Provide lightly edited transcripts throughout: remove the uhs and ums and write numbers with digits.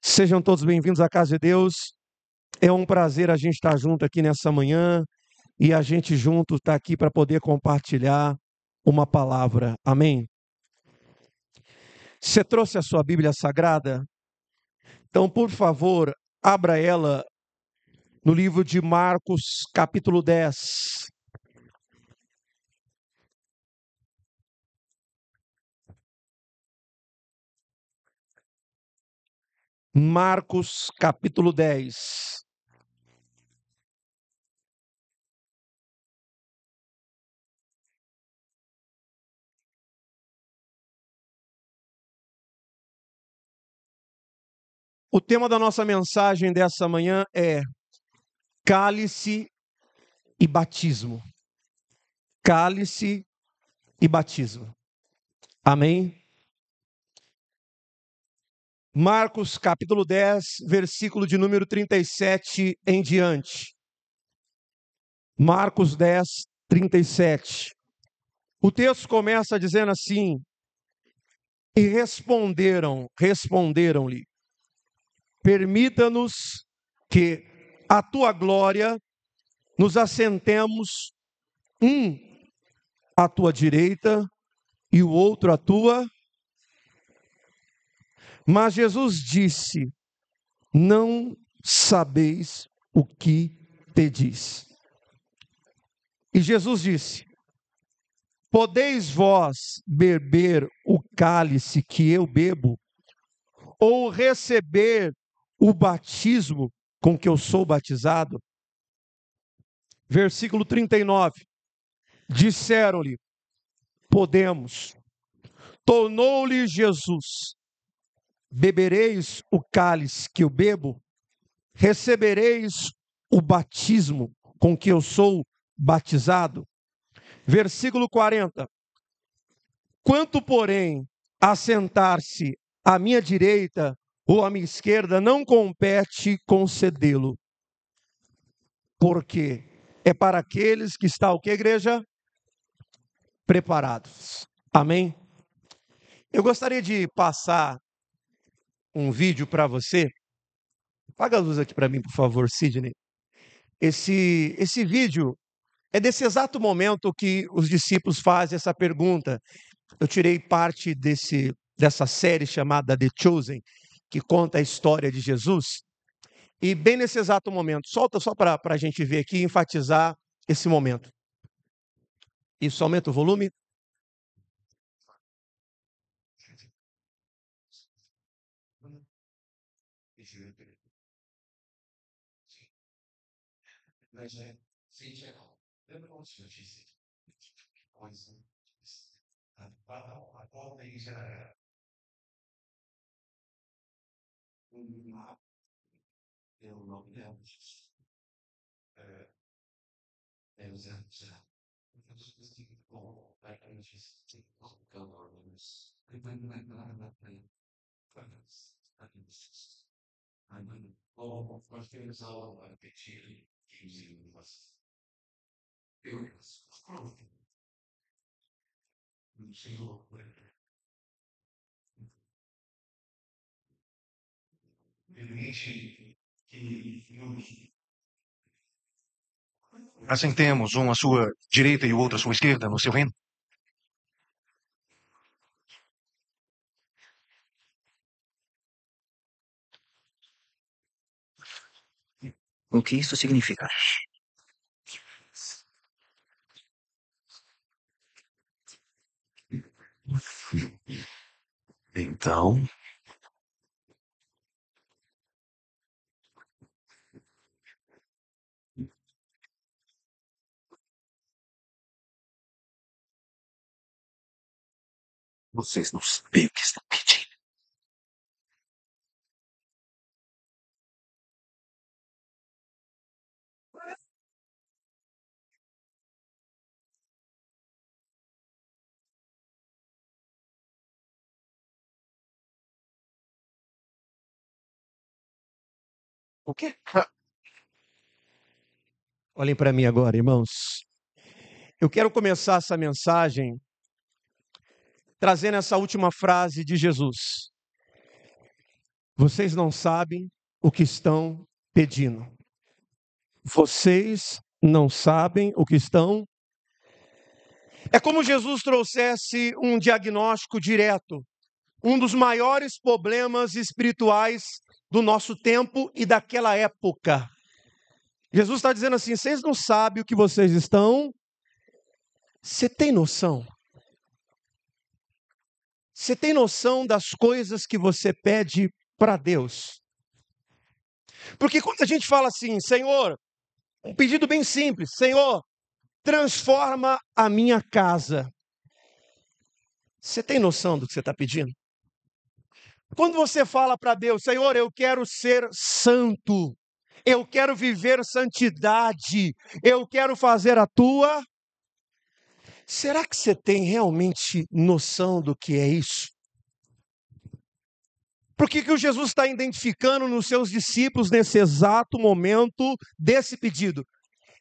Sejam todos bem-vindos à casa de Deus. É um prazer a gente estar junto aqui nessa manhã e a gente junto está aqui para poder compartilhar uma palavra. Amém? Você trouxe a sua Bíblia Sagrada? Então, por favor, abra ela no livro de Marcos, capítulo 10. Marcos, capítulo 10. O tema da nossa mensagem dessa manhã é cálice e batismo. Cálice e batismo. Amém? Marcos capítulo 10, versículo de número 37 em diante. Marcos 10, 37. O texto começa dizendo assim: e responderam-lhe, permita-nos que a tua glória nos assentemos, um à tua direita e o outro à tua. Mas Jesus disse: não sabeis o que pedis. E Jesus disse: podeis vós beber o cálice que eu bebo, ou receber o batismo com que eu sou batizado? Versículo 39. Disseram-lhe: podemos. Tornou-lhe Jesus: bebereis o cálice que eu bebo? Recebereis o batismo com que eu sou batizado? Versículo 40. Quanto, porém, a sentar-se à minha direita ou à minha esquerda, não compete concedê-lo. Porque é para aqueles que está o que, igreja? Preparados. Amém? Eu gostaria de passar um vídeo para você. Apaga a luz aqui para mim, por favor, Sidney. Esse vídeo é desse exato momento que os discípulos fazem essa pergunta. Eu tirei parte dessa série chamada The Chosen, que conta a história de Jesus. E bem nesse exato momento, solta só para a gente ver aqui e enfatizar esse momento. Isso, aumenta o volume. Assentemos um à sua direita e o outro à sua esquerda no seu reino. O que isso significa? Então, Vocês não sabem o que estão pedindo. o quê? Olhem para mim agora, irmãos. Eu quero começar essa mensagem trazendo essa última frase de Jesus. Vocês não sabem o que estão pedindo. Vocês não sabem o que estão. É como Jesus trouxesse um diagnóstico direto. Um dos maiores problemas espirituais do nosso tempo e daquela época. Jesus está dizendo assim: vocês não sabem o que vocês estão. Você tem noção? Você tem noção das coisas que você pede para Deus? Porque quando a gente fala assim, Senhor, um pedido bem simples, Senhor, transforma a minha casa. Você tem noção do que você está pedindo? Quando você fala para Deus, Senhor, eu quero ser santo, eu quero viver santidade, eu quero fazer a tua. Será que você tem realmente noção do que é isso? Por que o Jesus está identificando nos seus discípulos nesse exato momento desse pedido?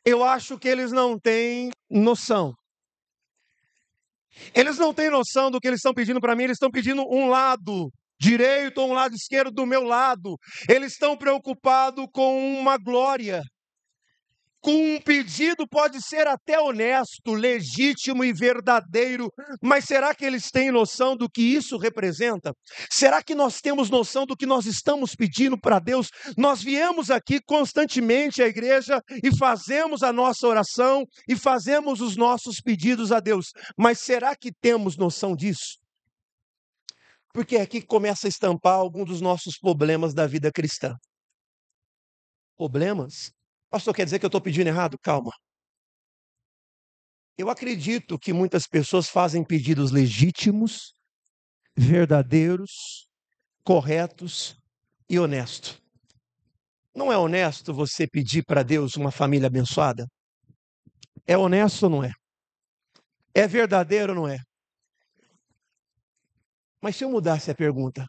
Eu acho que eles não têm noção. Eles não têm noção do que eles estão pedindo para mim, eles estão pedindo um lado direito ou um lado esquerdo do meu lado. Eles estão preocupados com uma glória. Com um pedido pode ser até honesto, legítimo e verdadeiro, mas será que eles têm noção do que isso representa? Será que nós temos noção do que nós estamos pedindo para Deus? Nós viemos aqui constantemente à igreja e fazemos a nossa oração e fazemos os nossos pedidos a Deus, mas será que temos noção disso? Porque é aqui que começa a estampar alguns dos nossos problemas da vida cristã. Problemas? Pastor, quer dizer que eu estou pedindo errado? Calma. Eu acredito que muitas pessoas fazem pedidos legítimos, verdadeiros, corretos e honestos. Não é honesto você pedir para Deus uma família abençoada? É honesto ou não é? É verdadeiro ou não é? Mas se eu mudasse a pergunta,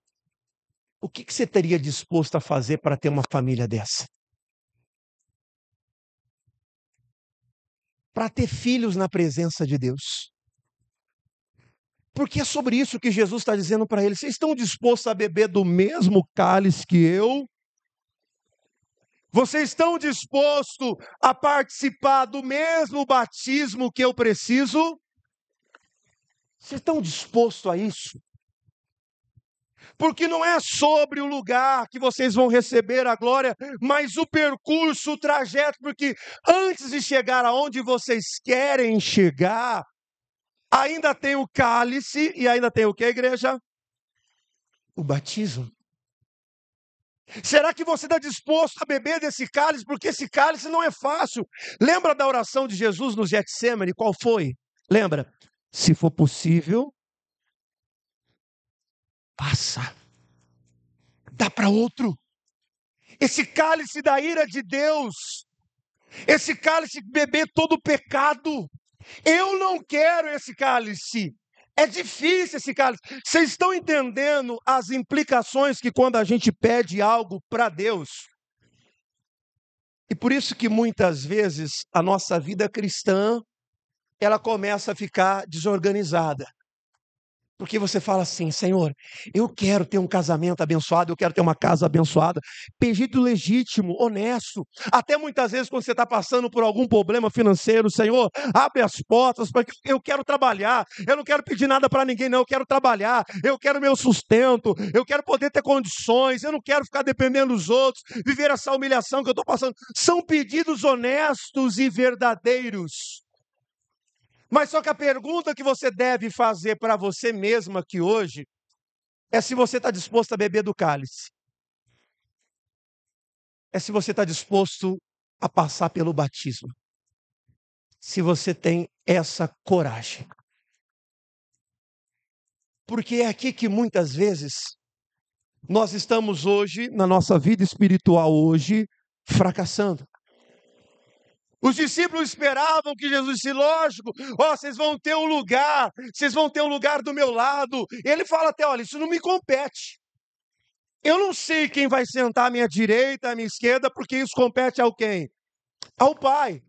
o que você teria disposto a fazer para ter uma família dessa? Para ter filhos na presença de Deus. Porque é sobre isso que Jesus está dizendo para eles. Vocês estão dispostos a beber do mesmo cálice que eu? Vocês estão dispostos a participar do mesmo batismo que eu preciso? Vocês estão dispostos a isso? Porque não é sobre o lugar que vocês vão receber a glória, mas o percurso, o trajeto, porque antes de chegar aonde vocês querem chegar, ainda tem o cálice e ainda tem o que, igreja? O batismo. Será que você está disposto a beber desse cálice? Porque esse cálice não é fácil. Lembra da oração de Jesus no Getsemane? Qual foi? Lembra? Se for possível, passa. Dá para outro. Esse cálice da ira de Deus. Esse cálice de beber todo o pecado. Eu não quero esse cálice. É difícil esse cálice. Vocês estão entendendo as implicações que quando a gente pede algo para Deus? E por isso que muitas vezes a nossa vida cristã, ela começa a ficar desorganizada. Porque você fala assim, Senhor, eu quero ter um casamento abençoado, eu quero ter uma casa abençoada. Pedido legítimo, honesto. Até muitas vezes quando você está passando por algum problema financeiro, Senhor, abre as portas, porque eu quero trabalhar. Eu não quero pedir nada para ninguém, não. Eu quero trabalhar, eu quero meu sustento, eu quero poder ter condições, eu não quero ficar dependendo dos outros, viver essa humilhação que eu estou passando. São pedidos honestos e verdadeiros. Mas só que a pergunta que você deve fazer para você mesmo aqui hoje é se você está disposto a beber do cálice. É se você está disposto a passar pelo batismo. Se você tem essa coragem. Porque é aqui que muitas vezes nós estamos hoje, na nossa vida espiritual hoje, fracassando. Os discípulos esperavam que Jesus disse, lógico, vocês vão ter um lugar, vocês vão ter um lugar do meu lado. E ele fala até, olha, isso não me compete. Eu não sei quem vai sentar à minha direita, à minha esquerda, porque isso compete ao quem? Ao Pai.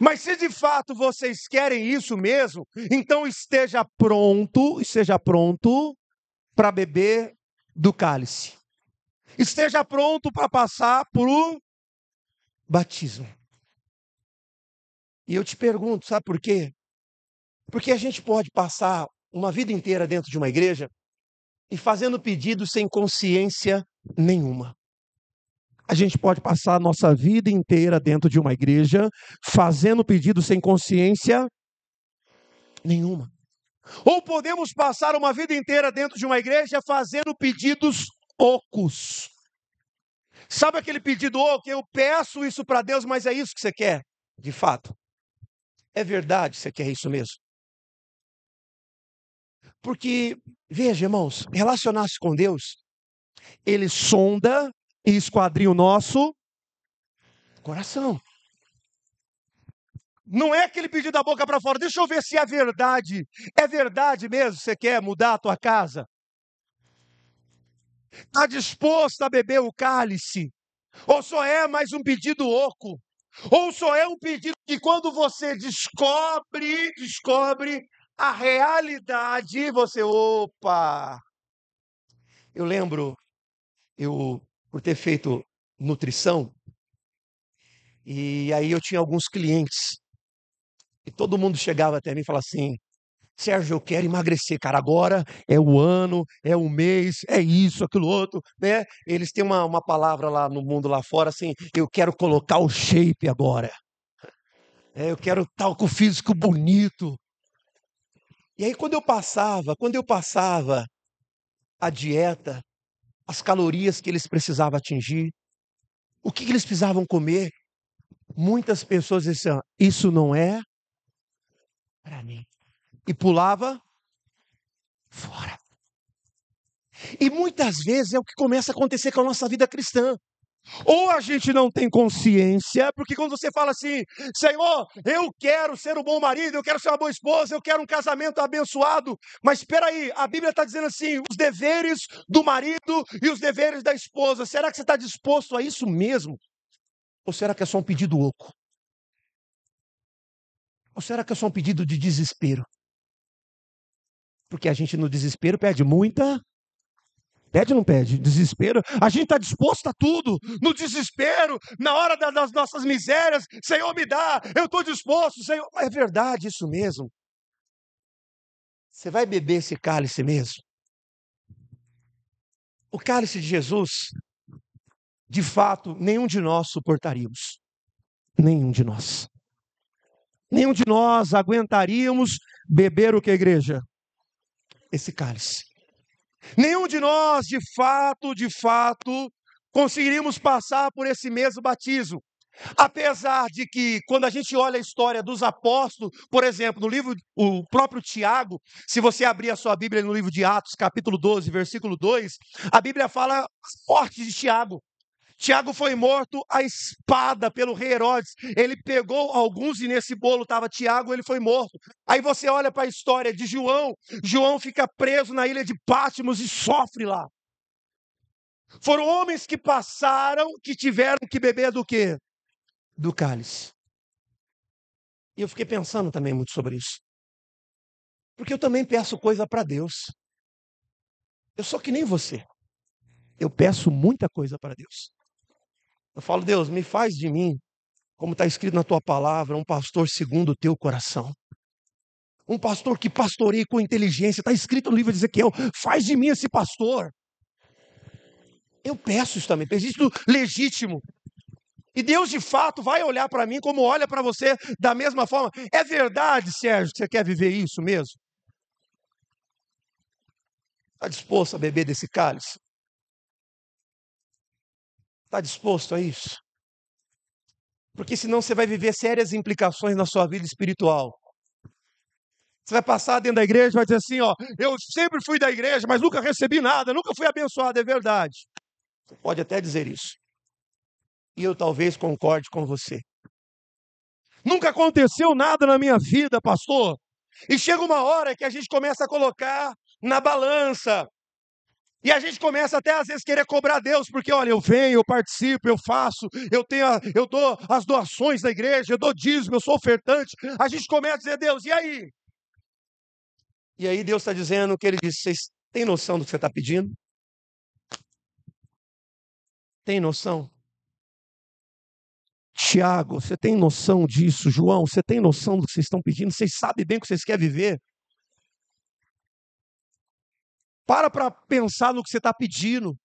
Mas se de fato vocês querem isso mesmo, então esteja pronto para beber do cálice. esteja pronto para passar para o batismo. E eu te pergunto, sabe por quê? Porque a gente pode passar uma vida inteira dentro de uma igreja e fazendo pedidos sem consciência nenhuma. A gente pode passar a nossa vida inteira dentro de uma igreja fazendo pedidos sem consciência nenhuma. Ou podemos passar uma vida inteira dentro de uma igreja fazendo pedidos ocos. Sabe aquele pedido oco? Eu peço isso para Deus, mas é isso que você quer? De fato. É verdade, você quer isso mesmo? Porque, veja, irmãos, relacionar-se com Deus, Ele sonda e esquadrinha o nosso coração. Não é aquele pedido da boca para fora. Deixa eu ver se é verdade. É verdade mesmo? Você quer mudar a tua casa? Está disposto a beber o cálice? Ou só é mais um pedido oco? Ou só é um pedido que quando você descobre a realidade, você, opa! Eu lembro, por ter feito nutrição, e aí eu tinha alguns clientes, e todo mundo chegava até mim e falava assim, Sérgio, eu quero emagrecer, cara, agora é o ano, é o mês, é isso, aquilo outro, né? Eles têm uma palavra lá no mundo lá fora, assim, eu quero colocar o shape agora. Eu quero estar com o físico bonito. E aí quando eu passava a dieta, as calorias que eles precisavam atingir, o que eles precisavam comer, muitas pessoas diziam, isso não é para mim. E pulava fora. E muitas vezes é o que começa a acontecer com a nossa vida cristã. Ou a gente não tem consciência, porque quando você fala assim, Senhor, eu quero ser um bom marido, eu quero ser uma boa esposa, eu quero um casamento abençoado, mas espera aí, a Bíblia está dizendo assim, os deveres do marido e os deveres da esposa, será que você está disposto a isso mesmo? Ou será que é só um pedido oco? Ou será que é só um pedido de desespero? Porque a gente no desespero pede muita. Pede ou não pede? Desespero. A gente está disposto a tudo. No desespero, na hora das nossas misérias. Senhor, me dá. Eu estou disposto, Senhor. É verdade isso mesmo. Você vai beber esse cálice mesmo? O cálice de Jesus, de fato, nenhum de nós suportaríamos. Nenhum de nós. Nenhum de nós aguentaríamos beber o que, igreja? Esse cálice. Nenhum de nós, de fato, conseguiríamos passar por esse mesmo batismo. Apesar de que, quando a gente olha a história dos apóstolos, por exemplo, no livro, o próprio Tiago, se você abrir a sua Bíblia no livro de Atos, capítulo 12, versículo 2, a Bíblia fala a morte de Tiago. Tiago foi morto à espada pelo rei Herodes. Ele pegou alguns e nesse bolo estava Tiago, ele foi morto. Aí você olha para a história de João. João fica preso na ilha de Patmos e sofre lá. Foram homens que passaram, que tiveram que beber do quê? Do cálice. E eu fiquei pensando também muito sobre isso. Porque eu também peço coisa para Deus. Eu sou que nem você. Eu peço muita coisa para Deus. Eu falo, Deus, me faz de mim, como está escrito na tua palavra, um pastor segundo o teu coração. Um pastor que pastoreie com inteligência. Está escrito no livro de Ezequiel, faz de mim esse pastor. Eu peço isso também, pedido legítimo. E Deus, de fato, vai olhar para mim como olha para você da mesma forma. É verdade, Sérgio, que você quer viver isso mesmo? Está disposto a beber desse cálice? Está disposto a isso? Porque senão você vai viver sérias implicações na sua vida espiritual. Você vai passar dentro da igreja e vai dizer assim, ó, eu sempre fui da igreja, mas nunca recebi nada, nunca fui abençoado, é verdade. Você pode até dizer isso. E eu talvez concorde com você. Nunca aconteceu nada na minha vida, pastor. E chega uma hora que a gente começa a colocar na balança. E a gente começa até às vezes querer cobrar Deus, porque olha, eu venho, eu participo, eu faço, eu dou as doações da igreja, eu dou dízimo, eu sou ofertante. A gente começa a dizer, Deus, e aí? E aí Deus está dizendo que Ele diz, vocês têm noção do que você está pedindo? Tem noção? Tiago, você tem noção disso? João, você tem noção do que vocês estão pedindo? Vocês sabem bem o que vocês querem viver? Para pensar no que você está pedindo,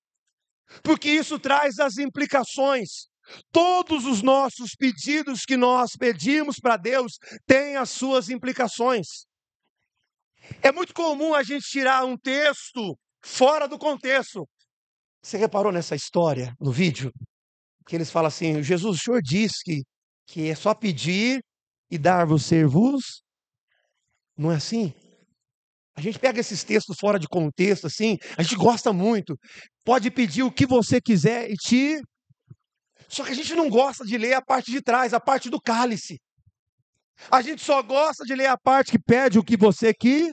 porque isso traz as implicações. Todos os nossos pedidos que nós pedimos para Deus têm as suas implicações. É muito comum a gente tirar um texto fora do contexto. Você reparou nessa história no vídeo? Que eles falam assim, Jesus, o Senhor disse que é só pedir e dar-vos-ser-vos. Não é assim? A gente pega esses textos fora de contexto, assim, a gente gosta muito. Pode pedir o que você quiser e te... Só que a gente não gosta de ler a parte de trás, a parte do cálice. A gente só gosta de ler a parte que pede o que você quer.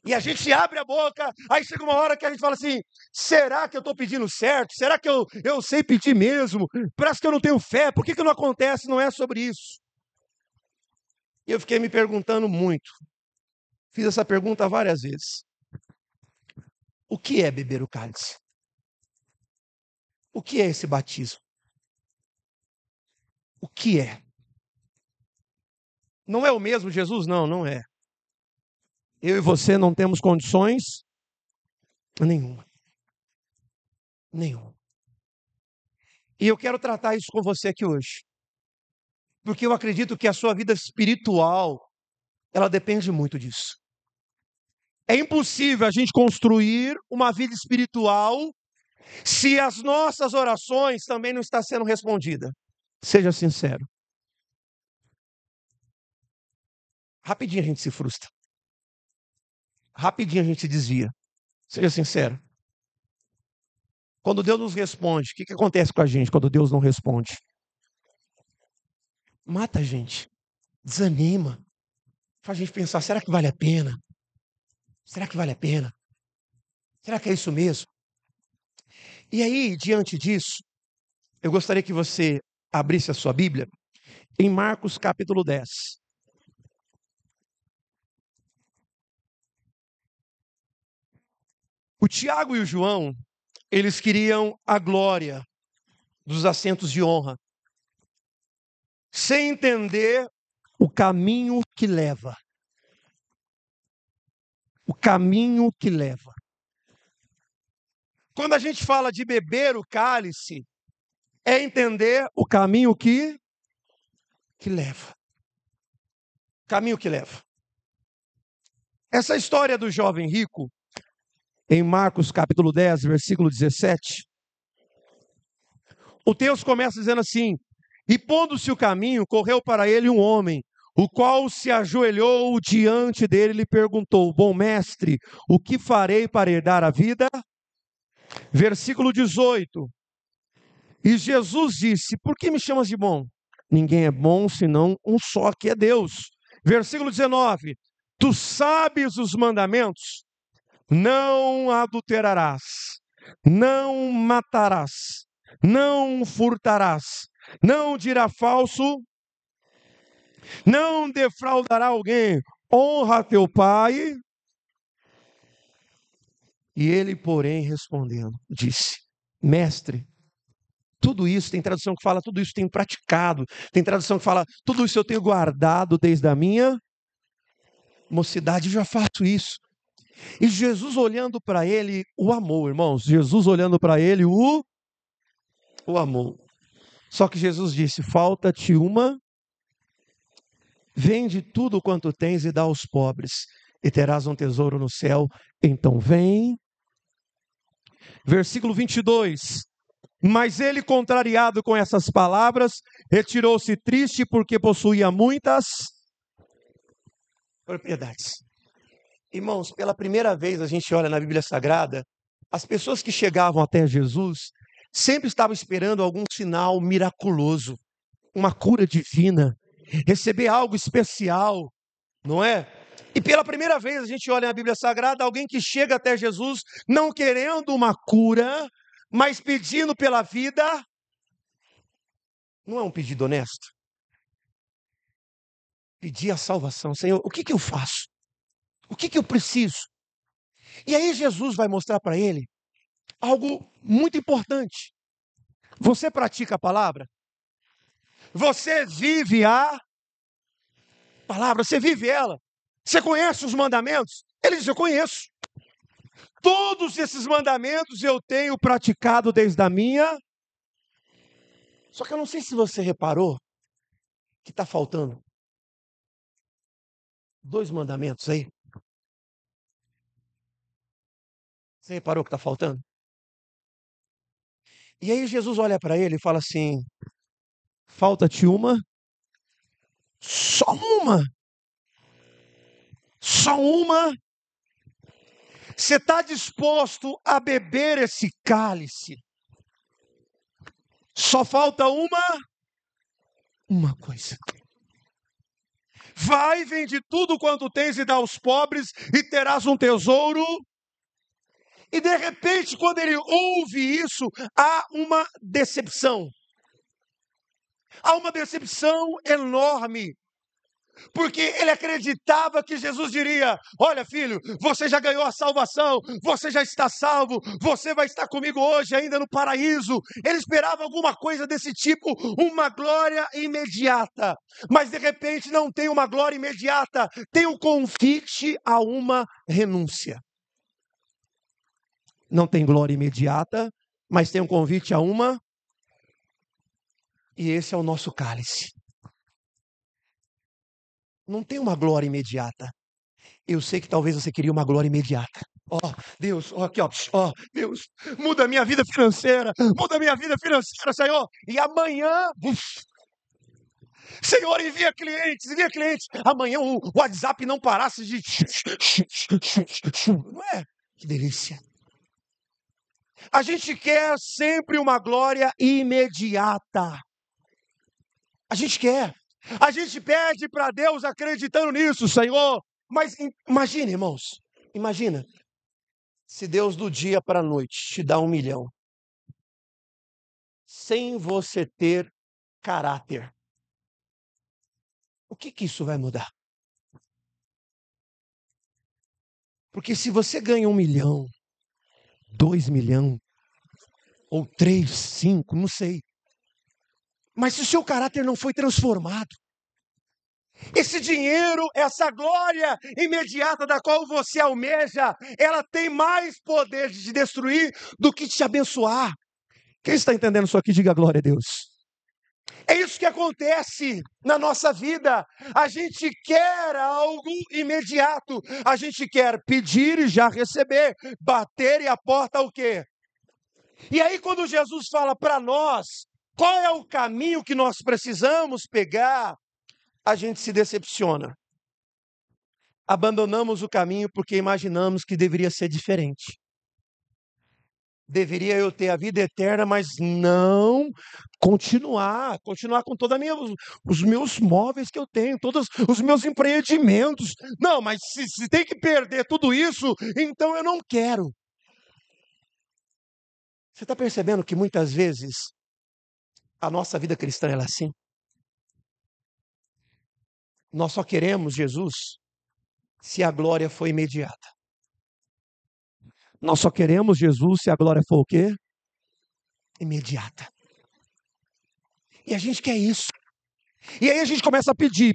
E a gente abre a boca, aí chega uma hora que a gente fala assim, será que eu estou pedindo certo? Será que eu sei pedir mesmo? Parece que eu não tenho fé, por que não acontece? Não é sobre isso. E eu fiquei me perguntando muito. Fiz essa pergunta várias vezes. O que é beber o cálice? O que é esse batismo? O que é? Não é o mesmo Jesus? Não, não é. Eu e você não temos condições nenhuma. Nenhuma. E eu quero tratar isso com você aqui hoje. Porque eu acredito que a sua vida espiritual, ela depende muito disso. É impossível a gente construir uma vida espiritual se as nossas orações também não estão sendo respondidas. Seja sincero. Rapidinho a gente se frustra. Rapidinho a gente se desvia. Seja sincero. Quando Deus nos responde, o que acontece com a gente quando Deus não responde? Mata a gente. Desanima. Faz a gente pensar, será que vale a pena? Será que vale a pena? Será que é isso mesmo? E aí, diante disso, eu gostaria que você abrisse a sua Bíblia em Marcos capítulo 10. O Tiago e o João, eles queriam a glória dos assentos de honra, sem entender o caminho que leva. O caminho que leva. Quando a gente fala de beber o cálice, é entender o caminho que leva. Caminho que leva. Essa história do jovem rico, em Marcos capítulo 10, versículo 17, o texto começa dizendo assim, e pondo-se o caminho, correu para ele um homem, o qual se ajoelhou diante dele e lhe perguntou, bom mestre, o que farei para herdar a vida? Versículo 18, e Jesus disse, por que me chamas de bom? Ninguém é bom senão um só, que é Deus. Versículo 19, tu sabes os mandamentos? Não adulterarás, não matarás, não furtarás, não dirá falso, não defraudará alguém, honra teu pai. E ele, porém, respondendo, disse, mestre, tudo isso, tem tradução que fala, tudo isso tenho praticado, tem tradução que fala, tudo isso eu tenho guardado desde a minha mocidade, eu já faço isso. E Jesus olhando para ele, o amou, irmãos, Jesus olhando para ele, o amou. Só que Jesus disse, falta-te uma, vende tudo quanto tens e dá aos pobres, e terás um tesouro no céu, então vem. Versículo 22, mas ele, contrariado com essas palavras, retirou-se triste porque possuía muitas propriedades. Irmãos, pela primeira vez a gente olha na Bíblia Sagrada, as pessoas que chegavam até Jesus sempre estavam esperando algum sinal miraculoso, uma cura divina, receber algo especial, não é? E pela primeira vez a gente olha na Bíblia Sagrada alguém que chega até Jesus não querendo uma cura, mas pedindo pela vida. Não é um pedido honesto? Pedir a salvação. Senhor, o que eu faço? O que eu preciso? E aí Jesus vai mostrar para ele algo muito importante. Você pratica a palavra? Você vive a palavra, você vive ela. Você conhece os mandamentos? Ele diz, eu conheço. Todos esses mandamentos eu tenho praticado desde a minha. Só que eu não sei se você reparou que está faltando 2 mandamentos aí. Você reparou que está faltando? E aí Jesus olha para ele e fala assim, falta-te uma, só uma. Só uma. Você está disposto a beber esse cálice? Só falta uma coisa. Vai, vende tudo quanto tens e dá aos pobres e terás um tesouro. E de repente, quando ele ouve isso, há uma decepção. Há uma decepção enorme. Porque ele acreditava que Jesus diria, olha filho, você já ganhou a salvação, você já está salvo, você vai estar comigo hoje ainda no paraíso. Ele esperava alguma coisa desse tipo, uma glória imediata. Mas de repente não tem uma glória imediata, tem um convite a uma renúncia. Não tem glória imediata, mas tem um convite a uma, e esse é o nosso cálice. Não tem uma glória imediata. Eu sei que talvez você queria uma glória imediata. Ó, Deus, ó, aqui, ó, Deus, muda a minha vida financeira, Senhor. E amanhã, Senhor, envia clientes. Amanhã o WhatsApp não parasse de... Não é? Que delícia. A gente quer sempre uma glória imediata. A gente quer. A gente pede para Deus acreditando nisso, Senhor. Mas imagina, irmãos, imagina se Deus do dia para a noite te dá 1 milhão, sem você ter caráter. O que isso vai mudar? Porque se você ganha 1 milhão, 2 milhões, ou 3, 5, não sei. Mas se o seu caráter não foi transformado, esse dinheiro, essa glória imediata da qual você almeja, ela tem mais poder de te destruir do que te abençoar. Quem está entendendo isso aqui, diga glória a Deus. É isso que acontece na nossa vida. A gente quer algo imediato. A gente quer pedir e já receber. Bater e a porta o quê? E aí quando Jesus fala para nós, qual é o caminho que nós precisamos pegar? A gente se decepciona. Abandonamos o caminho porque imaginamos que deveria ser diferente. Deveria eu ter a vida eterna, mas não continuar com toda os meus móveis que eu tenho, todos os meus empreendimentos. Não, mas se tem que perder tudo isso, então eu não quero. Você está percebendo que muitas vezes a nossa vida cristã é assim? Nós só queremos Jesus se a glória for imediata. Nós só queremos Jesus se a glória for o quê? Imediata. E a gente quer isso. E aí a gente começa a pedir.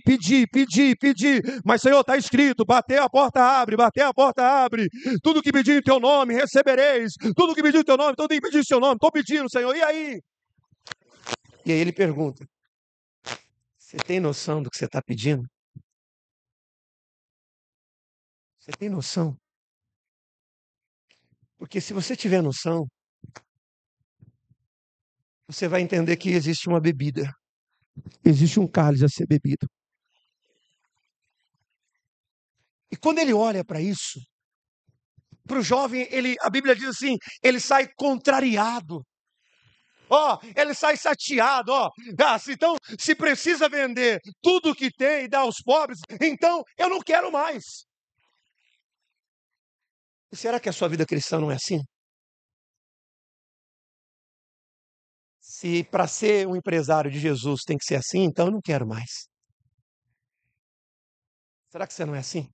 Mas Senhor, está escrito, bater a porta abre. Tudo que pedir em teu nome, recebereis. Tudo que pedir em teu nome, então tem que pedir em seu nome. Estou pedindo, Senhor, e aí? E aí ele pergunta, você tem noção do que você está pedindo? Você tem noção? Porque se você tiver noção, você vai entender que existe uma bebida. Existe um cálice a ser bebido. E quando ele olha para isso, para o jovem, a Bíblia diz assim, ele sai contrariado. Ele sai chateado. Então, se precisa vender tudo o que tem e dar aos pobres, então eu não quero mais. E será que a sua vida cristã não é assim? Se para ser um empresário de Jesus tem que ser assim, então eu não quero mais. Será que você não é assim?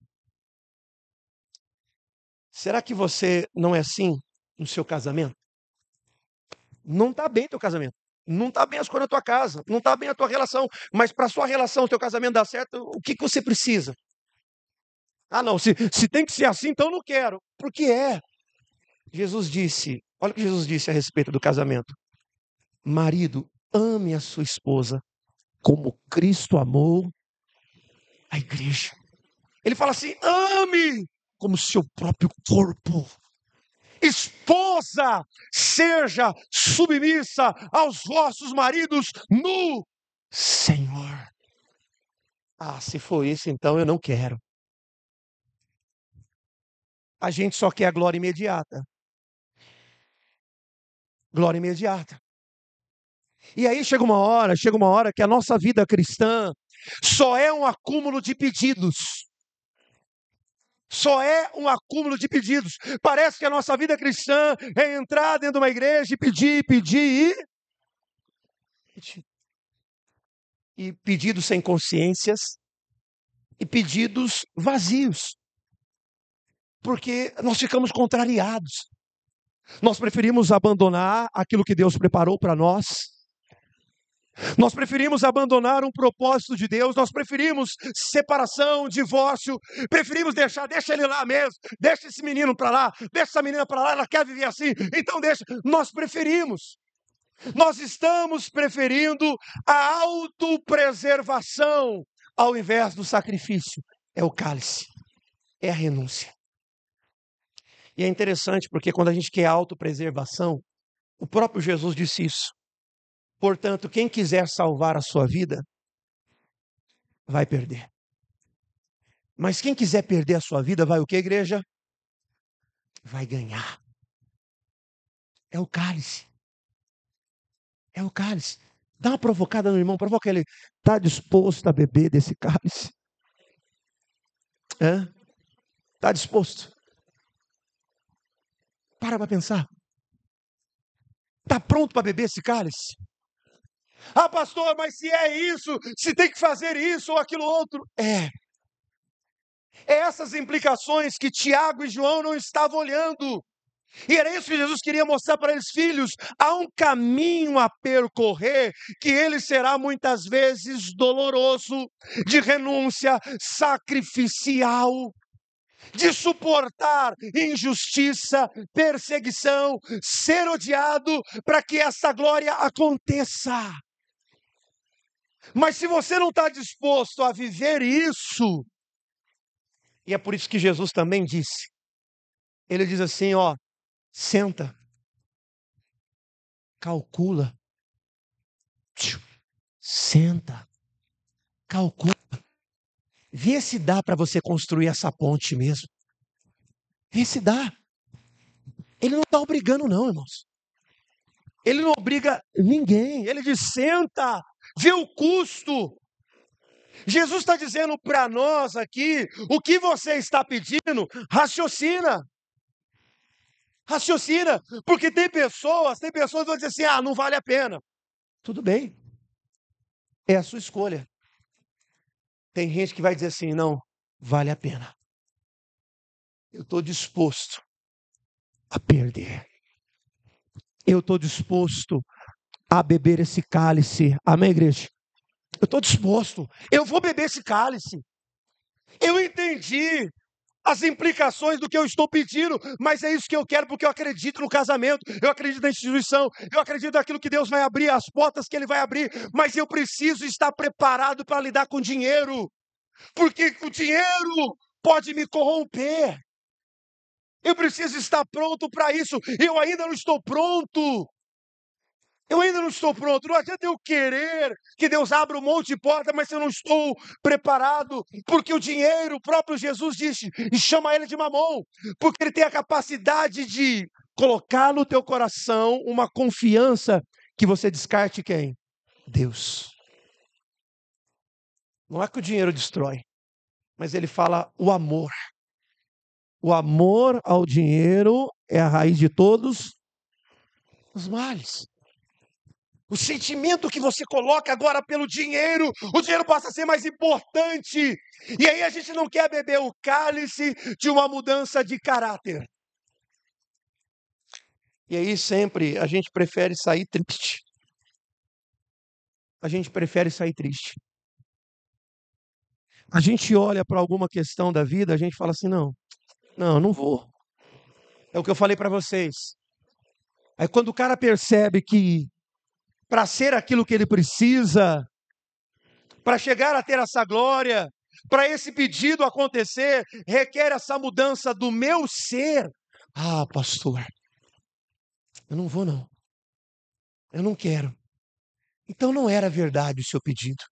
Será que você não é assim no seu casamento? Não está bem teu casamento. Não está bem as coisas na tua casa, não está bem a tua relação, mas para a sua relação, o teu casamento dar certo, o que você precisa? Ah, não, se tem que ser assim, então eu não quero. Porque é. Jesus disse, olha o que Jesus disse a respeito do casamento. Marido, ame a sua esposa como Cristo amou a igreja. Ele fala assim, ame como seu próprio corpo. Esposa, seja submissa aos vossos maridos no Senhor. Ah, se for isso, então eu não quero. A gente só quer a glória imediata. Glória imediata. E aí chega uma hora que a nossa vida cristã só é um acúmulo de pedidos. Só é um acúmulo de pedidos. Parece que a nossa vida cristã é entrar dentro de uma igreja e pedir e pedidos sem consciências e pedidos vazios. Porque nós ficamos contrariados. Nós preferimos abandonar aquilo que Deus preparou para nós. Nós preferimos abandonar um propósito de Deus, nós preferimos separação, divórcio, preferimos deixa ele lá mesmo, deixa esse menino para lá, deixa essa menina para lá, ela quer viver assim, então deixa. Nós estamos preferindo a autopreservação ao invés do sacrifício. É o cálice, é a renúncia. E é interessante porque quando a gente quer autopreservação, o próprio Jesus disse isso. Portanto, quem quiser salvar a sua vida, vai perder. Mas quem quiser perder a sua vida, vai o que, igreja? Vai ganhar. É o cálice. É o cálice. Dá uma provocada no irmão, provoca ele. Está disposto a beber desse cálice? Está disposto? Para pensar. Está pronto para beber esse cálice? Ah, pastor, mas se é isso, se tem que fazer isso ou aquilo outro. É essas implicações que Tiago e João não estavam olhando. E era isso que Jesus queria mostrar para eles, filhos. Há um caminho a percorrer que ele será muitas vezes doloroso, de renúncia, sacrificial, de suportar injustiça, perseguição, ser odiado para que essa glória aconteça. Mas se você não está disposto a viver isso, e é por isso que Jesus também disse, ele diz assim, ó, senta, calcula, senta, calcula, vê se dá para você construir essa ponte mesmo, vê se dá. Ele não está obrigando não, irmãos, ele não obriga ninguém, ele diz senta, vê o custo. Jesus está dizendo para nós aqui, o que você está pedindo, raciocina, porque tem pessoas que vão dizer assim, não vale a pena. Tudo bem, é a sua escolha. Tem gente que vai dizer assim, não, vale a pena. Eu estou disposto a perder. Eu estou disposto a beber esse cálice. Amém, igreja? Eu estou disposto. Eu vou beber esse cálice. Eu entendi as implicações do que eu estou pedindo, mas é isso que eu quero, porque eu acredito no casamento, eu acredito na instituição, eu acredito naquilo que Deus vai abrir, as portas que Ele vai abrir, mas eu preciso estar preparado para lidar com dinheiro, porque o dinheiro pode me corromper. Eu preciso estar pronto para isso, eu ainda não estou pronto. Não adianta eu querer que Deus abra um monte de porta, mas eu não estou preparado, porque o dinheiro, o próprio Jesus disse, e chama ele de mamon, porque ele tem a capacidade de colocar no teu coração uma confiança que você descarte quem? Deus. Não é que o dinheiro destrói, mas ele fala o amor. O amor ao dinheiro é a raiz de todos os males. O sentimento que você coloca agora pelo dinheiro, o dinheiro passa a ser mais importante. E aí a gente não quer beber o cálice de uma mudança de caráter. E aí sempre a gente prefere sair triste. a gente prefere sair triste. A gente olha para alguma questão da vida, a gente fala assim, não vou. É o que eu falei para vocês. Aí quando o cara percebe que para ser aquilo que ele precisa, para chegar a ter essa glória, para esse pedido acontecer, requer essa mudança do meu ser. Ah, pastor, eu não vou não. Eu não quero. Então não era verdade o seu pedido.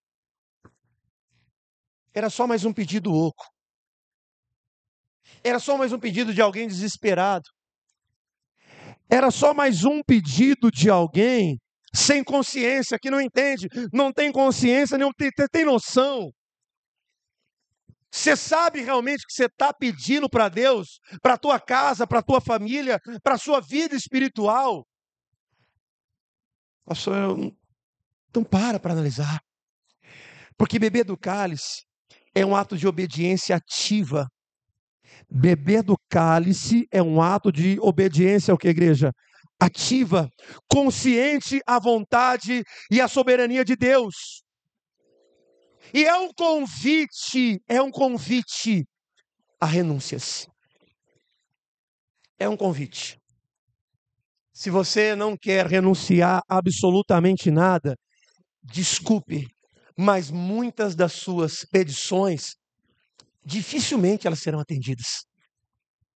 Era só mais um pedido oco. Era só mais um pedido de alguém desesperado. Era só mais um pedido de alguém sem consciência, que não entende, não tem consciência, não tem noção. Você sabe realmente que você está pedindo para Deus, para a tua casa, para a tua família, para a sua vida espiritual? Pastor, então para analisar. Porque beber do cálice é um ato de obediência ativa. Beber do cálice é um ato de obediência ao que, igreja? Ativa, consciente à vontade e à soberania de Deus. E é um convite a renúncias. É um convite. Se você não quer renunciar a absolutamente nada, desculpe, mas muitas das suas petições, dificilmente elas serão atendidas.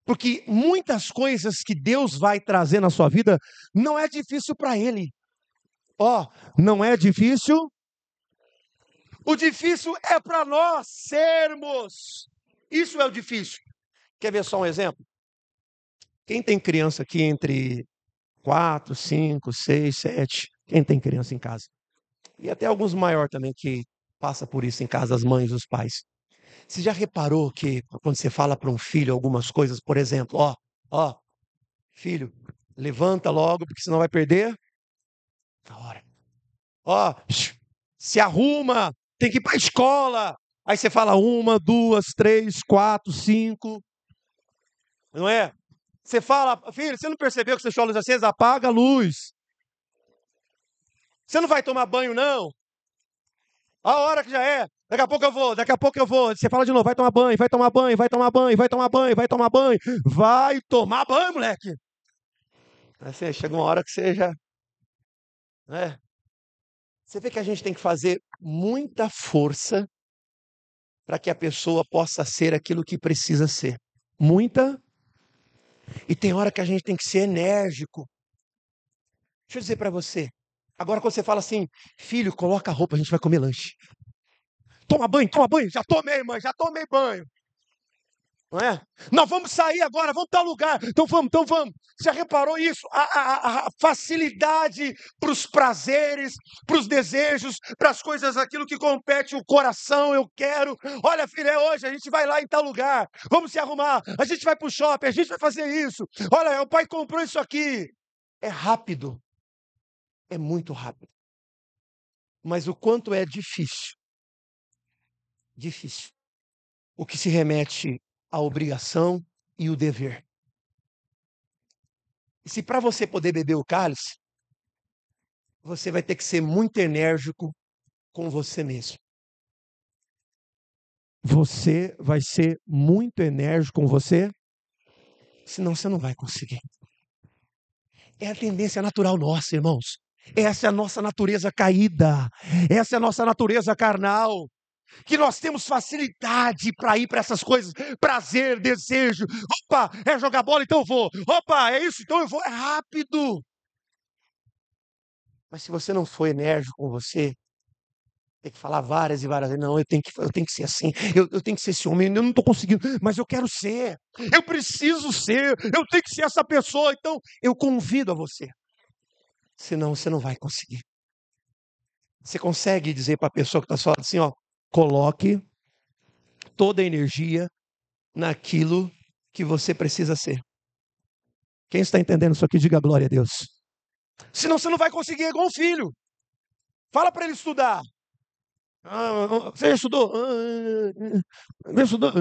Porque muitas coisas que Deus vai trazer na sua vida, não é difícil para Ele. Não é difícil. O difícil é para nós sermos. Isso é o difícil. Quer ver só um exemplo? Quem tem criança aqui entre 4, 5, 6, 7? Quem tem criança em casa? E até alguns maiores também que passa por isso em casa, as mães, os pais. Você já reparou que quando você fala para um filho algumas coisas, por exemplo, filho, levanta logo, porque senão vai perder a hora. Se arruma, tem que ir para a escola. Aí você fala 1, 2, 3, 4, 5. Não é? Você fala, filho, você não percebeu que você deixou a luz acesa? Apaga a luz. Você não vai tomar banho, não? A hora que já é. Daqui a pouco eu vou. Você fala de novo, vai tomar banho, vai tomar banho, vai tomar banho, vai tomar banho, vai tomar banho. Vai tomar banho, moleque. Aí você chega uma hora que você já... né? Você vê que a gente tem que fazer muita força para que a pessoa possa ser aquilo que precisa ser. Muita. E tem hora que a gente tem que ser enérgico. Deixa eu dizer para você. Agora quando você fala assim, filho, coloca a roupa, a gente vai comer lanche. Toma banho, já tomei, mãe, já tomei banho. Não é? Nós vamos sair agora, vamos tal lugar. Então vamos. Você já reparou isso? A facilidade para os prazeres, para os desejos, para as coisas, aquilo que compete o coração, eu quero. Olha, filho, é hoje, a gente vai lá em tal lugar. Vamos se arrumar, a gente vai para o shopping, a gente vai fazer isso. Olha, o pai comprou isso aqui. É rápido. É muito rápido. Mas o quanto é difícil. Difícil. O que se remete à obrigação e o dever. E se para você poder beber o cálice, você vai ter que ser muito enérgico com você mesmo. Você vai ser muito enérgico com você, senão você não vai conseguir. É a tendência natural nossa, irmãos. Essa é a nossa natureza caída. Essa é a nossa natureza carnal. Que nós temos facilidade para ir para essas coisas, prazer, desejo. Opa, é jogar bola, então eu vou. Opa, é isso, então eu vou. É rápido. Mas se você não for enérgico com você, tem que falar várias e várias vezes. Não, eu tenho que ser assim. Eu tenho que ser esse homem. Eu não estou conseguindo, mas eu quero ser. Eu preciso ser. Eu tenho que ser essa pessoa. Então, eu convido a você. Senão, você não vai conseguir. Você consegue dizer para a pessoa que está só assim, coloque toda a energia naquilo que você precisa ser. Quem está entendendo isso aqui, diga glória a Deus. Senão você não vai conseguir, é igual um filho. Fala para ele estudar. Você já estudou? Já estudou?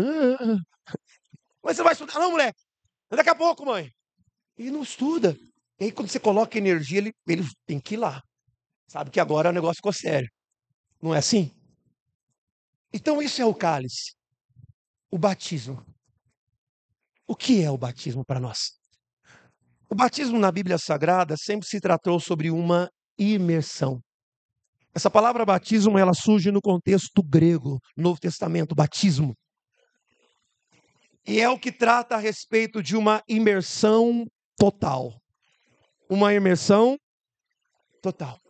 Mas você vai estudar? Não, moleque. Daqui a pouco, mãe. E não estuda. E aí quando você coloca energia, ele tem que ir lá. Sabe que agora o negócio ficou sério. Não é assim? Então isso é o cálice, o batismo. O que é o batismo para nós? O batismo na Bíblia Sagrada sempre se tratou sobre uma imersão. Essa palavra batismo, ela surge no contexto grego, Novo Testamento, batismo. E é o que trata a respeito de uma imersão total. Uma imersão total.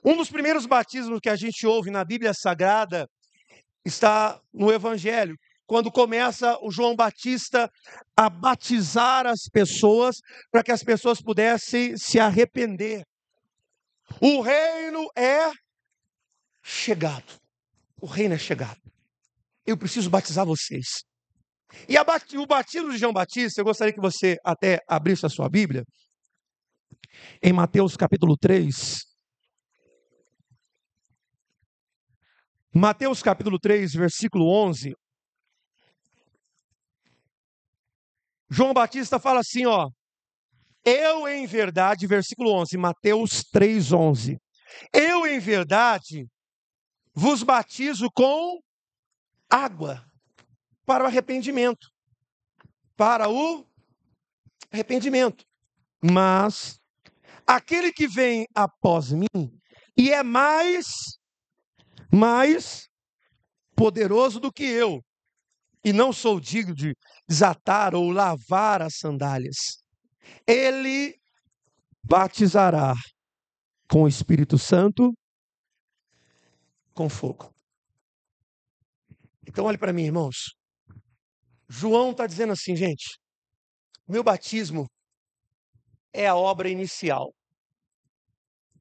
Um dos primeiros batismos que a gente ouve na Bíblia Sagrada está no Evangelho, quando começa o João Batista a batizar as pessoas para que as pessoas pudessem se arrepender. O reino é chegado. O reino é chegado. Eu preciso batizar vocês. E o batismo de João Batista, eu gostaria que você até abrisse a sua Bíblia, em Mateus capítulo 3. Mateus capítulo 3, versículo 11. João Batista fala assim, ó. Eu em verdade, versículo 11, Mateus 3, 11. Eu em verdade vos batizo com água para o arrependimento. Para o arrependimento. Mas aquele que vem após mim e é mais poderoso do que eu, e não sou digno de desatar ou lavar as sandálias. Ele batizará com o Espírito Santo, com fogo. Então olhe para mim, irmãos. João está dizendo assim, gente, o meu batismo é a obra inicial.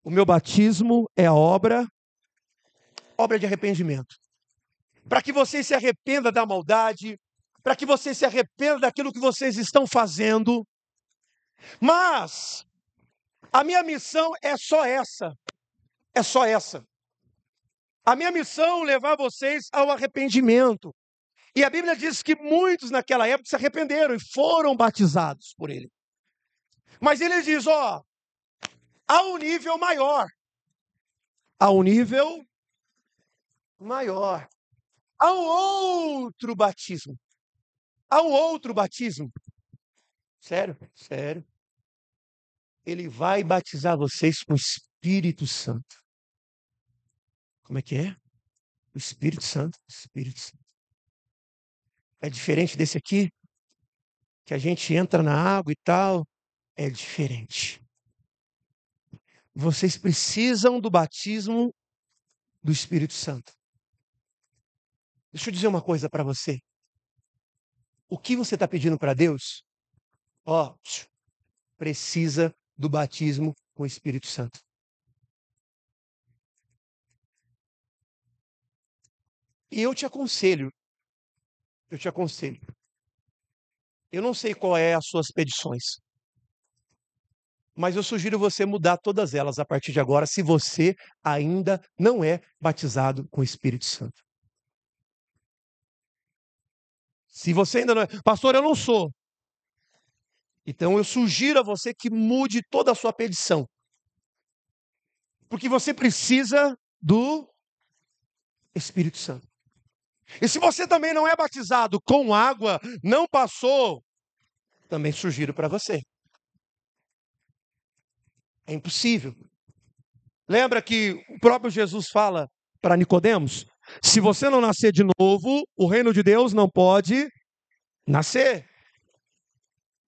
O meu batismo é a obra de arrependimento. Para que vocês se arrependam da maldade, para que vocês se arrependam daquilo que vocês estão fazendo. Mas a minha missão é só essa. É só essa. A minha missão é levar vocês ao arrependimento. E a Bíblia diz que muitos naquela época se arrependeram e foram batizados por ele. Mas ele diz, ó, há um nível maior. Há um nível maior. Há um outro batismo. Há um outro batismo. Sério? Sério. Ele vai batizar vocês com o Espírito Santo. Como é que é? O Espírito Santo. Espírito Santo. É diferente desse aqui? Que a gente entra na água e tal. É diferente. Vocês precisam do batismo do Espírito Santo. Deixa eu dizer uma coisa para você. O que você está pedindo para Deus? Ó, precisa do batismo com o Espírito Santo. E eu te aconselho, eu não sei qual é as suas petições, mas eu sugiro você mudar todas elas a partir de agora, se você ainda não é batizado com o Espírito Santo. Se você ainda não é, pastor, eu não sou. Então eu sugiro a você que mude toda a sua petição. Porque você precisa do Espírito Santo. E se você também não é batizado com água, não passou, também sugiro para você. É impossível. Lembra que o próprio Jesus fala para Nicodemos? Se você não nascer de novo, o reino de Deus não pode nascer.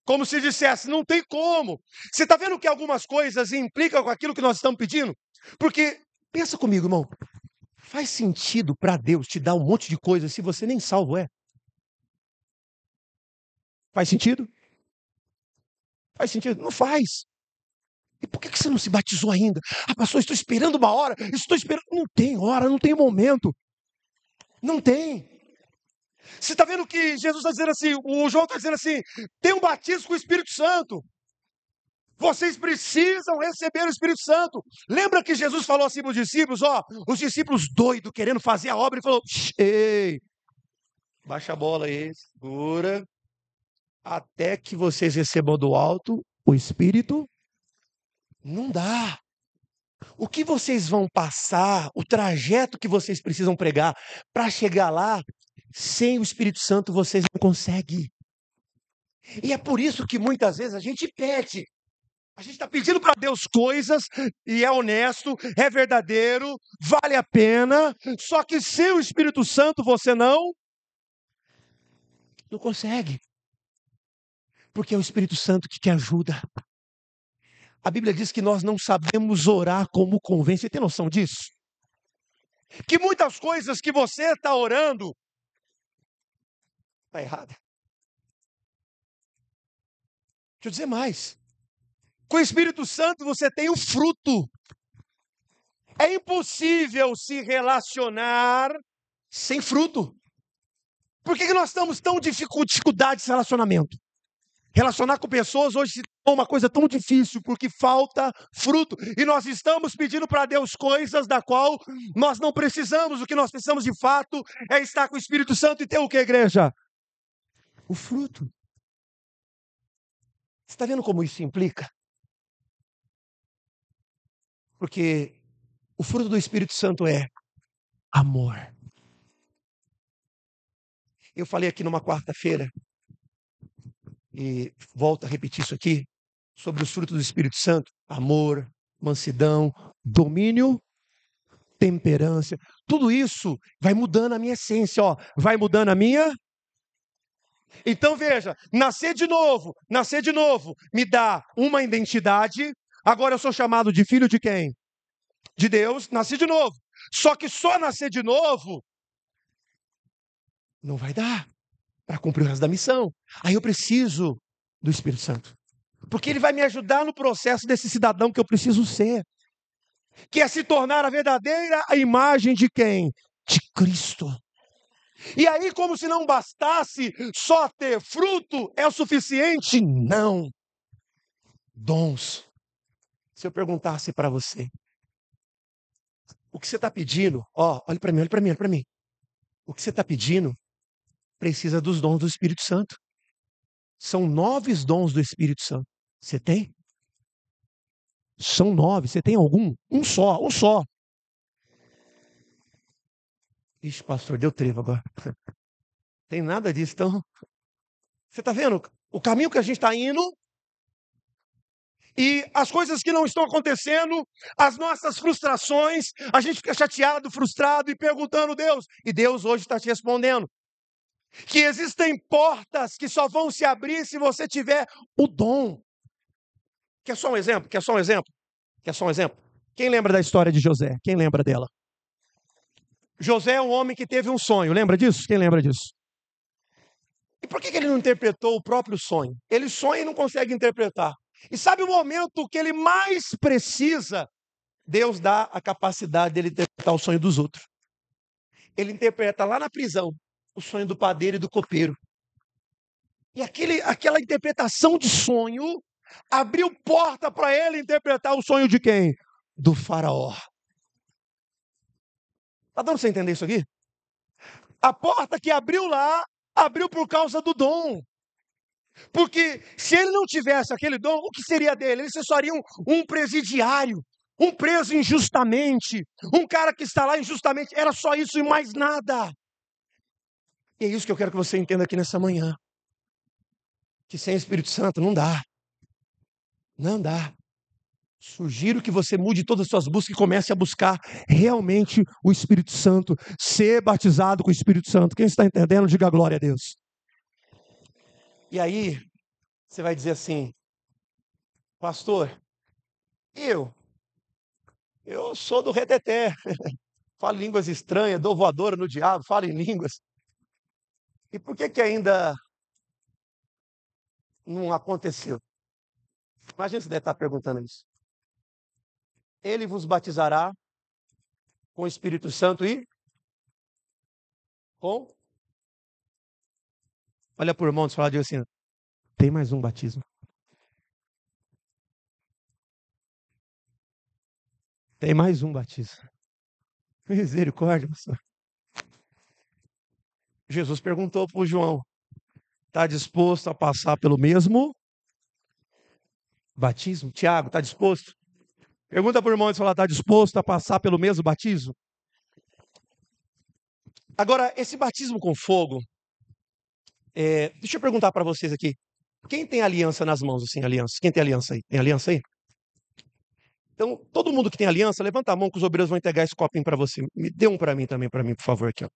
Como se dissesse, não tem como. Você está vendo que algumas coisas implicam com aquilo que nós estamos pedindo? Porque, pensa comigo, irmão, faz sentido para Deus te dar um monte de coisa se você nem salvo é? Faz sentido? Faz sentido? Não faz. E por que você não se batizou ainda? Ah, pastor, estou esperando uma hora, estou esperando. Não tem hora, não tem momento. Não tem. Você está vendo que Jesus está dizendo assim, o João está dizendo assim, tem um batismo com o Espírito Santo. Vocês precisam receber o Espírito Santo. Lembra que Jesus falou assim para os discípulos, ó, os discípulos doidos, querendo fazer a obra, e falou, ei, baixa a bola aí, segura, até que vocês recebam do alto o Espírito. Não dá. O que vocês vão passar, o trajeto que vocês precisam pregar para chegar lá, sem o Espírito Santo vocês não conseguem. E é por isso que muitas vezes a gente pede. A gente está pedindo para Deus coisas e é honesto, é verdadeiro, vale a pena. Só que sem o Espírito Santo você não consegue. Porque é o Espírito Santo que te ajuda. A Bíblia diz que nós não sabemos orar como convém. Você tem noção disso? Que muitas coisas que você está orando está errada. Deixa eu dizer mais. Com o Espírito Santo você tem o fruto. É impossível se relacionar sem fruto. Por que nós estamos tão dificuldade de relacionamento? Relacionar com pessoas hoje se tornou uma coisa tão difícil porque falta fruto. E nós estamos pedindo para Deus coisas da qual nós não precisamos. O que nós precisamos de fato é estar com o Espírito Santo e ter o que, igreja? O fruto. Você está vendo como isso implica? Porque o fruto do Espírito Santo é amor. Eu falei aqui numa quarta-feira, e volto a repetir isso aqui, sobre os frutos do Espírito Santo: amor, mansidão, domínio, temperança. Tudo isso vai mudando a minha essência, ó, vai mudando a minha. Então veja, nascer de novo, me dá uma identidade. Agora eu sou chamado de filho de quem? De Deus, nasci de novo. Só que só nascer de novo não vai dar para cumprir o resto da missão. Aí eu preciso do Espírito Santo. Porque ele vai me ajudar no processo desse cidadão que eu preciso ser. Que é se tornar a verdadeira imagem de quem? De Cristo. E aí, como se não bastasse só ter fruto, é o suficiente? Não. Dons. Se eu perguntasse para você, o que você está pedindo? Ó, olhe para mim, olhe para mim, olhe para mim. O que você está pedindo precisa dos dons do Espírito Santo. São 9 dons do Espírito Santo. Você tem? São 9. Você tem algum? Um só. Ixi, pastor, deu trevo agora. Tem nada disso, então. Você está vendo o caminho que a gente está indo e as coisas que não estão acontecendo, as nossas frustrações, a gente fica chateado, frustrado e perguntando a Deus. E Deus hoje está te respondendo que existem portas que só vão se abrir se você tiver o dom. Quer só um exemplo? Quem lembra da história de José? Quem lembra dela? José é um homem que teve um sonho, lembra disso? Quem lembra disso? E por que ele não interpretou o próprio sonho? Ele sonha e não consegue interpretar. E sabe o momento que ele mais precisa? Deus dá a capacidade dele interpretar o sonho dos outros. Ele interpreta lá na prisão o sonho do padeiro e do copeiro. E aquela interpretação de sonho abriu porta para ele interpretar o sonho de quem? Do faraó. Está dando para você entender isso aqui? A porta que abriu lá, abriu por causa do dom. Porque se ele não tivesse aquele dom, o que seria dele? Ele seria um presidiário, um preso injustamente, um cara que está lá injustamente. Era só isso e mais nada. E é isso que eu quero que você entenda aqui nessa manhã. Que sem Espírito Santo não dá. Não dá. Sugiro que você mude todas as suas buscas e comece a buscar realmente o Espírito Santo. Ser batizado com o Espírito Santo. Quem está entendendo, diga glória a Deus. E aí, você vai dizer assim: pastor, eu sou do reteté. Falo línguas estranhas, dou voadora no diabo, falo em línguas. E por que ainda não aconteceu? Imagina se deve estar perguntando isso. Ele vos batizará com o Espírito Santo e com... Olha para o irmão e fala de assim: tem mais um batismo. Tem mais um batismo. Misericórdia, pastor. Jesus perguntou para o João: está disposto a passar pelo mesmo batismo? Tiago, está disposto? Pergunta para o irmão se ela está disposto a passar pelo mesmo batismo. Agora, esse batismo com fogo, deixa eu perguntar para vocês aqui. Quem tem aliança nas mãos, assim, aliança? Quem tem aliança aí? Tem aliança aí? Então, todo mundo que tem aliança, levanta a mão que os obreiros vão entregar esse copinho para você. Me dê um para mim também, por favor, aqui, ó.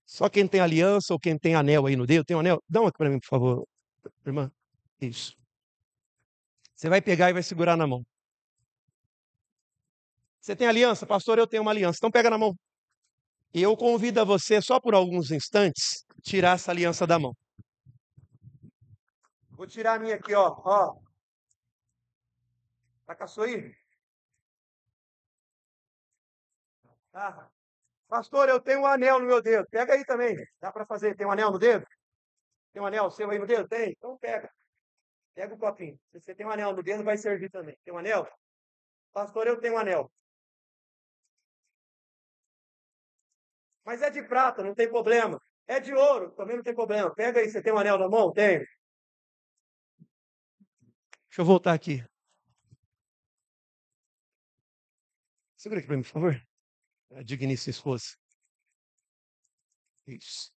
Só quem tem aliança ou quem tem anel aí no dedo, tem um anel? Dá um aqui para mim, por favor, irmã. Isso. Você vai pegar e vai segurar na mão. Você tem aliança? Pastor, eu tenho uma aliança. Então pega na mão. E eu convido a você, só por alguns instantes, tirar essa aliança da mão. Vou tirar a minha aqui, ó. Tá com a sua aí? Tá. Pastor, eu tenho um anel no meu dedo. Pega aí também. Dá para fazer? Tem um anel no dedo? Tem um anel seu aí no dedo? Tem? Então pega. Pega o copinho. Se você tem um anel no dedo, vai servir também. Tem um anel? Pastor, eu tenho um anel. Mas é de prata, não tem problema. É de ouro, também não tem problema. Pega aí, você tem um anel na mão? Tem. Deixa eu voltar aqui. Segura aqui para mim, por favor. A digníssima esposa. Isso.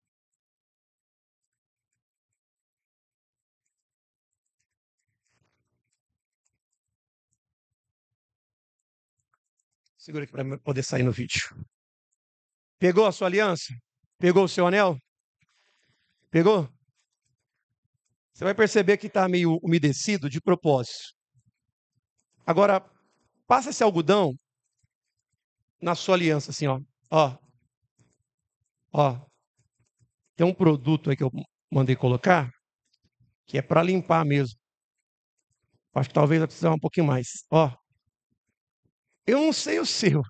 Segura aqui para poder sair no vídeo. Pegou a sua aliança? Pegou o seu anel? Pegou? Você vai perceber que está meio umedecido de propósito. Agora, passa esse algodão na sua aliança, assim, ó. Ó. Tem um produto aí que eu mandei colocar, que é para limpar mesmo. Acho que talvez vai precisar um pouquinho mais. Ó. Eu não sei o seu.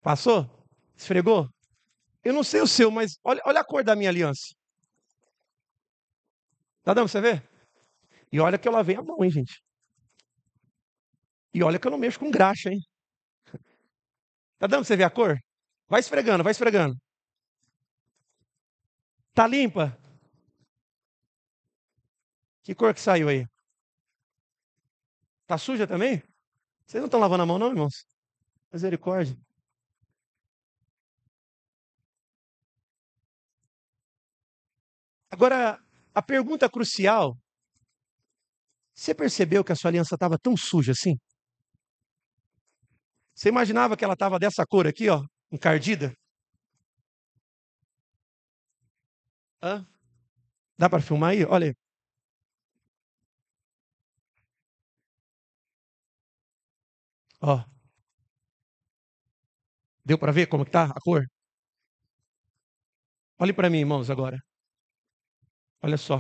Passou? Esfregou? Eu não sei o seu, mas olha a cor da minha aliança. Tá dando pra você ver? E olha que eu lavei a mão, hein, gente? E olha que eu não mexo com graxa, hein? Tá dando pra você ver a cor? Vai esfregando, vai esfregando. Tá limpa? Que cor que saiu aí? Tá suja também? Vocês não estão lavando a mão, não, irmãos? Misericórdia. Agora, a pergunta crucial: você percebeu que a sua aliança estava tão suja assim? Você imaginava que ela estava dessa cor aqui, ó, encardida? Hã? Dá para filmar aí? Olha aí. Ó. Deu para ver como que tá a cor? Olhe para mim, irmãos, agora. Olha só.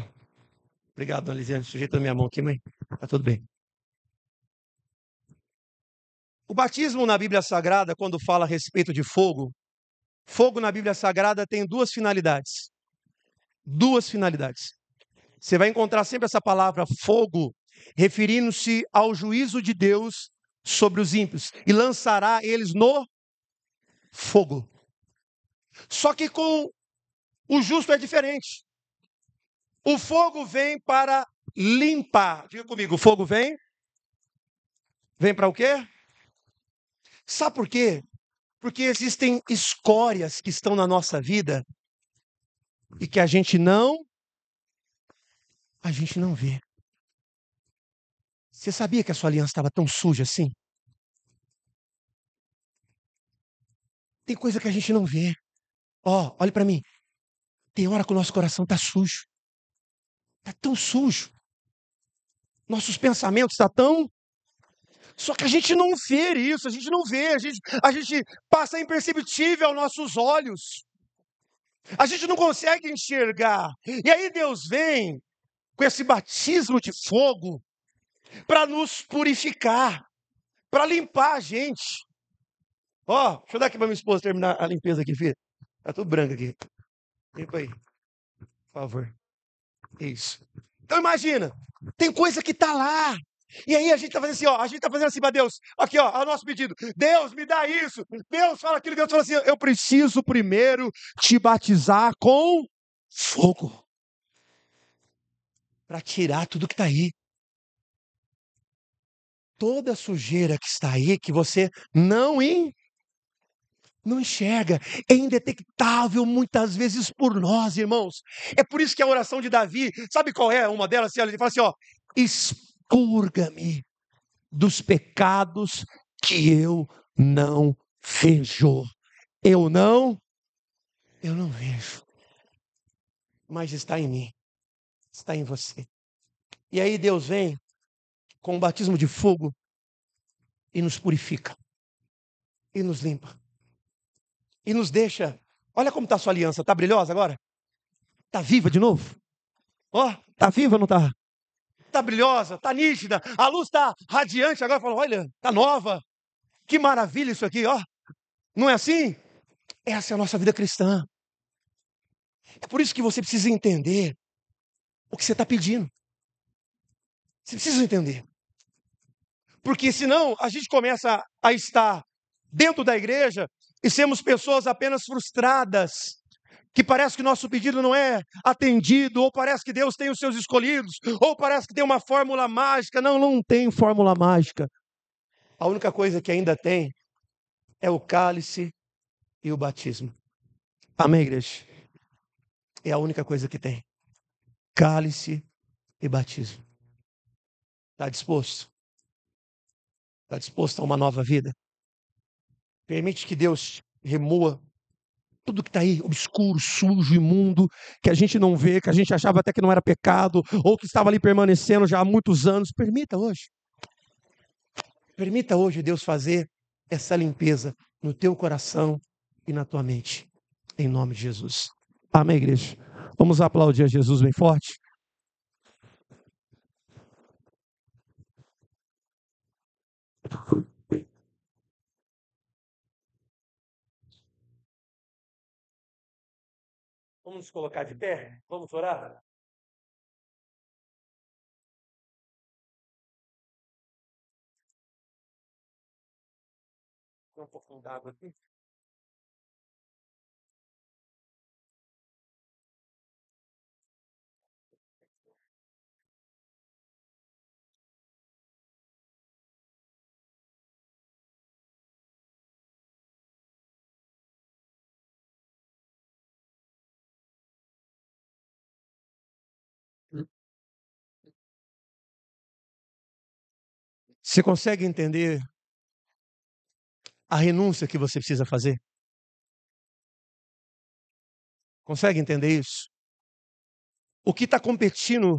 Obrigado, dona Lisiane. Sujeita a minha mão aqui, mãe. Tá tudo bem. O batismo na Bíblia Sagrada, quando fala a respeito de fogo, fogo na Bíblia Sagrada tem duas finalidades. Duas finalidades. Você vai encontrar sempre essa palavra fogo, referindo-se ao juízo de Deus sobre os ímpios, e lançará eles no fogo. Só que com o justo é diferente. O fogo vem para limpar. Diga comigo, o fogo vem? Vem para o quê? Sabe por quê? Porque existem escórias que estão na nossa vida e que a gente não vê. Você sabia que a sua aliança estava tão suja assim? Tem coisa que a gente não vê. Ó, olhe para mim. Tem hora que o nosso coração está sujo. Está tão sujo. Nossos pensamentos estão tão... Só que a gente não vê isso, a gente não vê, a gente passa imperceptível aos nossos olhos. A gente não consegue enxergar. E aí Deus vem com esse batismo de fogo para nos purificar, para limpar a gente. Ó, deixa eu dar aqui para minha esposa terminar a limpeza aqui, filho. Tá tudo branco aqui. Limpa aí, por favor. Isso. Então imagina, tem coisa que tá lá. E aí a gente tá fazendo assim, ó, a gente tá fazendo assim para Deus. Aqui, ó, é o nosso pedido. Deus, me dá isso. Deus fala aquilo, Deus fala assim, eu preciso primeiro te batizar com fogo. Para tirar tudo que tá aí. toda a sujeira que está aí, que você não enxerga, é indetectável muitas vezes por nós, irmãos. É por isso que a oração de Davi, sabe qual é uma delas? Ele fala assim, ó, expurga-me dos pecados que eu não vejo. Eu não vejo, mas está em mim, está em você. E aí Deus vem com o batismo de fogo e nos purifica, e nos limpa, e nos deixa. Olha como está a sua aliança, está brilhosa agora? Está viva de novo? Ó, está viva ou não está? Está brilhosa, está nítida, a luz está radiante agora, falando, olha, está nova, que maravilha isso aqui, ó. Não é assim? Essa é a nossa vida cristã. É por isso que você precisa entender o que você está pedindo. Você precisa entender. Porque senão a gente começa a estar dentro da igreja e sermos pessoas apenas frustradas, que parece que nosso pedido não é atendido, ou parece que Deus tem os seus escolhidos, ou parece que tem uma fórmula mágica. Não, não tem fórmula mágica. A única coisa que ainda tem é o cálice e o batismo. Amém, igreja? É a única coisa que tem. Cálice e batismo. Está disposto? Está disposto a uma nova vida? Permite que Deus remova tudo que está aí, obscuro, sujo, imundo, que a gente não vê, que a gente achava até que não era pecado, ou que estava ali permanecendo já há muitos anos. Permita hoje. Permita hoje Deus fazer essa limpeza no teu coração e na tua mente. Em nome de Jesus. Amém, igreja? Vamos aplaudir a Jesus bem forte? Vamos nos colocar de pé? Vamos orar? Tem um pouquinho d'água aqui. Você consegue entender a renúncia que você precisa fazer? Consegue entender isso? O que está competindo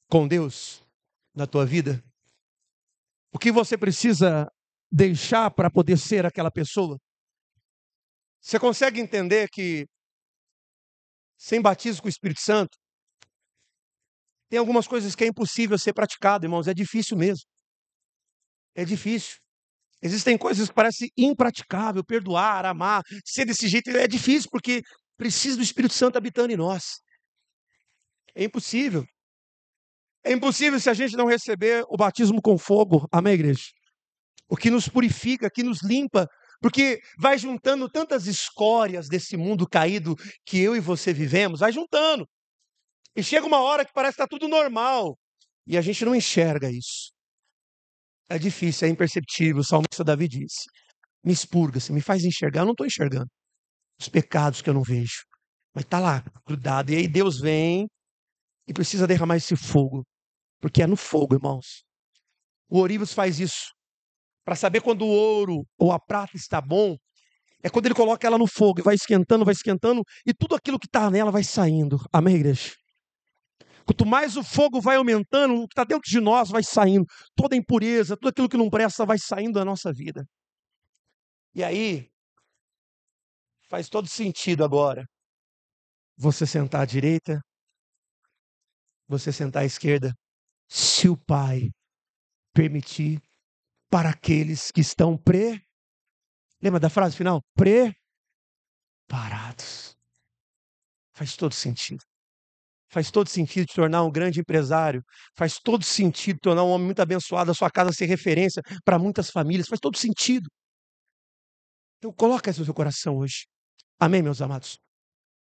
com Deus na tua vida? O que você precisa deixar para poder ser aquela pessoa? Você consegue entender que sem batismo com o Espírito Santo, tem algumas coisas que é impossível ser praticado, irmãos, é difícil mesmo. É difícil. Existem coisas que parecem impraticável, perdoar, amar, ser desse jeito, é difícil porque precisa do Espírito Santo habitando em nós. É impossível. É impossível se a gente não receber o batismo com fogo, amém, igreja? O que nos purifica, que nos limpa, porque vai juntando tantas escórias desse mundo caído que eu e você vivemos, vai juntando. E chega uma hora que parece que está tudo normal, e a gente não enxerga isso. É difícil, é imperceptível, o salmista Davi disse. Me expurga, me faz enxergar, eu não estou enxergando os pecados que eu não vejo. Mas está lá, grudado. E aí Deus vem e precisa derramar esse fogo, porque é no fogo, irmãos. O ourives faz isso. Para saber quando o ouro ou a prata está bom, é quando ele coloca ela no fogo e vai esquentando, e tudo aquilo que está nela vai saindo. Amém, igreja? Quanto mais o fogo vai aumentando, o que está dentro de nós vai saindo. Toda impureza, tudo aquilo que não presta vai saindo da nossa vida. E aí, faz todo sentido agora você sentar à direita, você sentar à esquerda, se o Pai permitir, para aqueles que estão lembra da frase final? Preparados. Faz todo sentido. Faz todo sentido te tornar um grande empresário. Faz todo sentido te tornar um homem muito abençoado, a sua casa ser referência para muitas famílias. Faz todo sentido. Então coloca isso no seu coração hoje. Amém, meus amados?